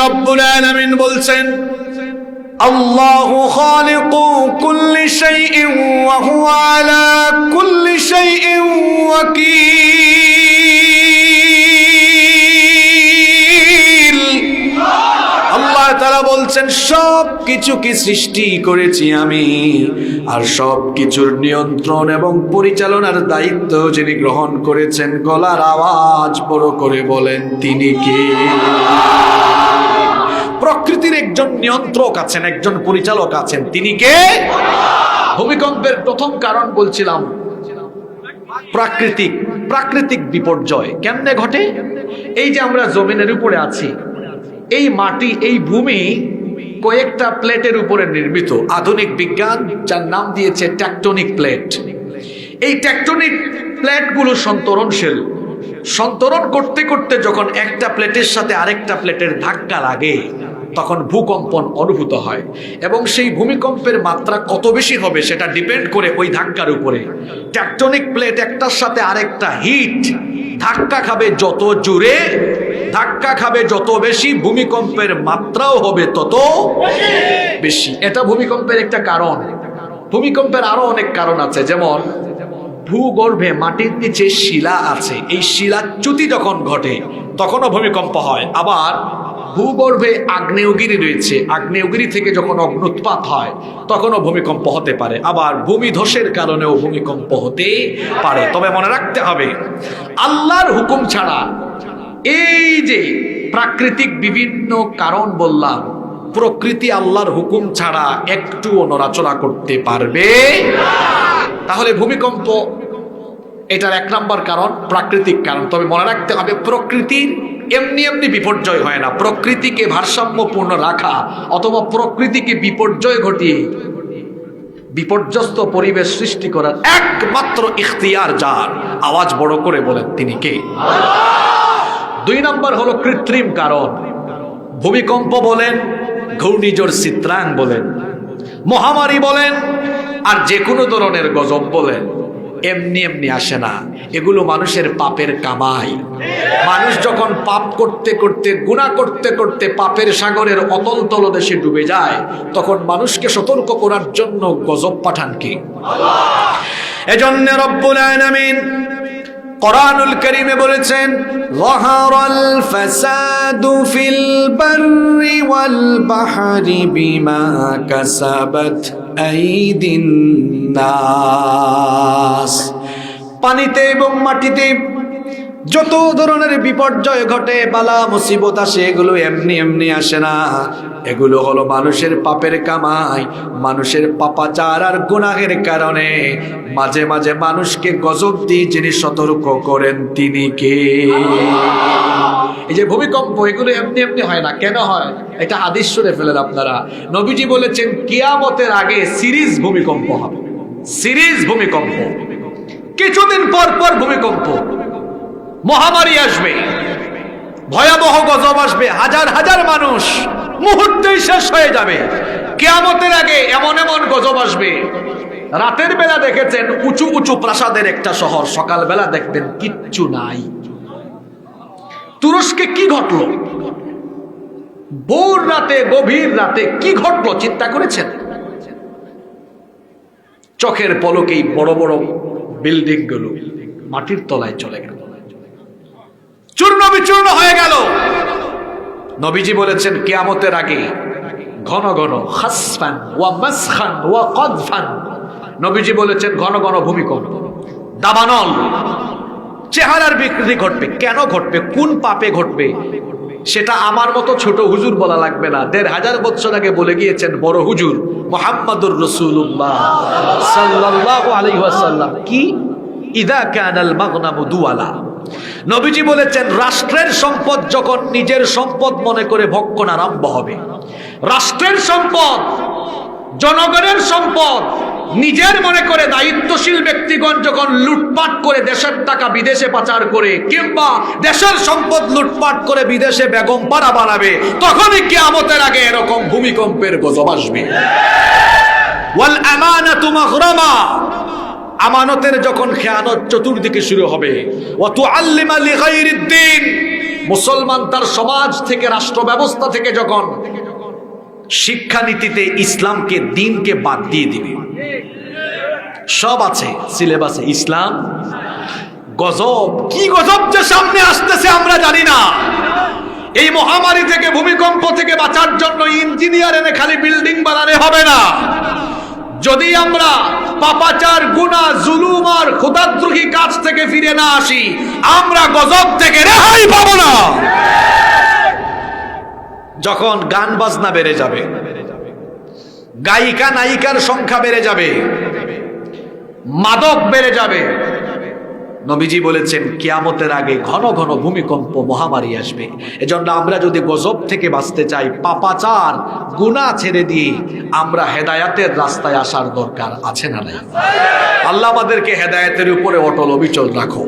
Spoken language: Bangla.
রব্বুল আলামিন বলছেন আল্লাহু খালিকু কুল্লি শাইইন ওয়া হুয়া আলা কুল্লি শাইইন ওয়াকিল। আল্লাহ তাআলা বলছেন সব কিছুকে সৃষ্টি করেছি আমি, আর সব কিছুর নিয়ন্ত্রণ এবং পরিচালনার দায়িত্ব যিনি গ্রহণ করেছেন, গলার আওয়াজ বড় করে বলেন তিনি কে? প্রকৃতির একজন নিয়ন্ত্রক আছেন, একজন পরিচালক আছেন, তিনি কে? ভূমিকম্পের প্রথম কারণ বলছিলাম প্রাকৃতিক বিপর্যয়। কেমনে ঘটে? এই যে আমরা জমিনের উপরে আছি, এই মাটি, এই ভূমি কয়েকটা প্লেটের উপরে নির্মিত। আধুনিক বিজ্ঞান যার নাম দিয়েছে টেকটনিক প্লেট। এই টেকটনিক প্লেটগুলো সন্তরণশীল। সন্তরণ করতে করতে যখন একটা প্লেটের সাথে আরেকটা প্লেটের ধাক্কা লাগে, তখন ভূকম্পন অনুভূত হয়, এবং সেই ভূমিকম্পের মাত্রা কত বেশি হবে সেটা ডিপেন্ড করে ওই ধাক্কার উপরে। টেকটনিক প্লেট একটার সাথে আরেকটা হিট ধাক্কা খাবে, যত জোরে ধাক্কা খাবে যত বেশি, ভূমিকম্পের মাত্রাও হবে তত বেশি। এটা ভূমিকম্পের একটা কারণ। ভূমিকম্পের আরো অনেক কারণ আছে, যেমন ভূগর্ভে মাটির নিচে শিলা আছে, এই শিলাচ্যুতি যখন ঘটে তখনও ভূমিকম্প হয়। আবার ভূগর্ভে আগ্নেয়গিরি রয়েছে, আগ্নেয়গিরি থেকে যখন অগ্নুৎপাত হয় তখনও ভূমিকম্প হতে পারে। আবার ভূমিধসের কারণেও ভূমিকম্প হতে পারে। তবে মনে রাখতে হবে, আল্লাহর হুকুম ছাড়া, এই যে প্রাকৃতিক বিভিন্ন কারণ বললাম, প্রকৃতি আল্লাহর হুকুম ছাড়া একটুও নড়াচড়া করতে পারবে। তাহলে ভূমিকম্প এটার এক নম্বর কারণ প্রাকৃতিক কারণ। তবে মনে রাখতে হবে, প্রকৃতির এমনি এমনি বিপর্যয় হয় না। প্রকৃতিকে ভারসাম্যপূর্ণ রাখা অথবা প্রকৃতিকে বিপর্যয় ঘটিয়ে বিপর্যস্ত পরিবেশ সৃষ্টি করার একমাত্র ইখতিয়ার যার, আওয়াজ বড় করে বলেন তিনি কে? দুই নম্বর হলো কৃত্রিম কারণ। ভূমিকম্প বলেন, ঘূর্ণিঝড় চিত্রাং বলেন, মহামারী বলেন, আর যে কোনো ধরনের গজব বলেন, এমনি এমনি আসে না। এগুলো মানুষের পাপের কামাই। মানুষ যখন পাপ করতে করতে, গুনাহ করতে করতে পাপের সাগরের অতল তলদেশে ডুবে যায়, তখন মানুষকে সতর্ক করার জন্য গজব পাঠান কে? এজন্য রব্বুল আলামিন কোরআনুল কারীমে বলেছেন, যাহারাল ফাসাদু ফিল বাররি ওয়াল বাহরি বিমা কাসাবাত আইদিন নাস। পানিতে এবং মাটিতে যত ধরনের বিপর্যয় ঘটে, বালা মুসিবত আসে, এগুলো এমনি এমনি আসে না। এগুলো হলো মানুষের পাপের কামাই। মানুষের পাপাচার আর গুনাহের কারণে মাঝে মাঝে মানুষকে গজব দিয়ে যিনি সতর্ক করেন তিনি কে? এই যে ভূমিকম্প, এগুলো এমনি এমনি হয় না। কেন হয়? এটা হাদিস শুনে ফেলেন আপনারা। নবীজি বলেছেন কিয়ামতের আগে সিরিজ ভূমিকম্প হবে। সিরিজ ভূমিকম্প, কিছুদিন পর পর ভূমিকম্প, মহামারী আসবে, ভয়াবহ গজব আসবে, হাজার হাজার মানুষ মুহূর্তেই শেষ হয়ে যাবে। কিয়ামতের আগে এমন এমন গজব আসবে, রাতের বেলা দেখেছেন উঁচু উঁচু প্রাসাদের একটা শহর, সকাল বেলা দেখবেন কিচ্ছু নাই। তুরস্কে কি ঘটলো? ভোর রাতে, গভীর রাতে কি ঘটলো চিন্তা করেছেন? চোখের পলকেই বড় বড় বিল্ডিং গুলো মাটির তলায় চলে গেল, চূর্ণ বিচূর্ণ হয়ে গেল। নবীজি বলেছেন কিয়ামতের আগে ঘন ঘন খাসফান ওয়া মাসখান ওয়া কদফান, নবীজি বলেছেন ঘন ঘন ভূমিকম্প, দাবানল, চেহারার বিকৃতি ঘটবে। কেন ঘটবে? কোন পাপে ঘটবে? সেটা আমার মতো ছোট হুজুর বলা লাগবে না। ১৫০০ বছর আগে বলে গিয়েছেন বড় হুজুর মুহাম্মদুর রাসূলুল্লাহ সাল্লাল্লাহু আলাইহি ওয়াসাল্লাম। কি? ইদা কানাল মাগনামু দুয়ালা। নবীজি বলেছেন রাষ্ট্রের সম্পদ যখন নিজের সম্পদ মনে করে ভক্ষণ আরম্ভ হবে, রাষ্ট্রের সম্পদ, জনগণের সম্পদ নিজের মনে করে দায়িত্বশীল ব্যক্তিগণ যখন লুটপাট করে দেশের টাকা বিদেশে পাচার করে, কিংবা দেশের সম্পদ লুটপাট করে বিদেশে বেগম পাড়া বানাবে, তখনই কিয়ামতের আগে এরকম ভূমিকম্পের গজব আসবে। ওয়াল আমানাতু মাগরামা, আমানতের যখন খেয়ানত চতুর্দিকে শুরু হবে, ওয়া তুআল্লিমা লিগাইরিদ্দিন, মুসলমান তার সমাজ থেকে, রাষ্ট্র ব্যবস্থা থেকে যখন শিক্ষানীতিতে ইসলামকে, দ্বীনকে বাদ দিয়ে দিবে, সব আছে সিলেবাসে ইসলাম, গজব, কি গজব যে সামনে আসতেছে আমরা জানি না। এই মহামারী থেকে, ভূমিকম্প থেকে বাঁচার জন্য ইঞ্জিনিয়ার এনে খালি বিল্ডিং বানানো হবে না। যদি আমরা পাপাচার, গুনাহ, জুলুম আর খোদাদ্রোহী কাজ থেকে ফিরে না আসি, আমরা গজব থেকে রেহাই পাবো না। যখন গান বাজনা বেড়ে যাবে, গায়িকা নায়িকার সংখ্যা বেড়ে যাবে, মাদক বেড়ে যাবে, নবীজি বলেছেন কিয়ামতের আগে ঘন ঘন ভূমিকম্প, মহামারী আসবে। এজন্য আমরা যদি গজব থেকে বাঁচতে চাই, পাপাচার, গুনাহ ছেড়ে দিয়ে আমরা হেদায়াতের রাস্তায় আসার দরকার আছে না নাই? আল্লাহ আমাদেরকে হেদায়াতের উপরে অটল অবিচল রাখো।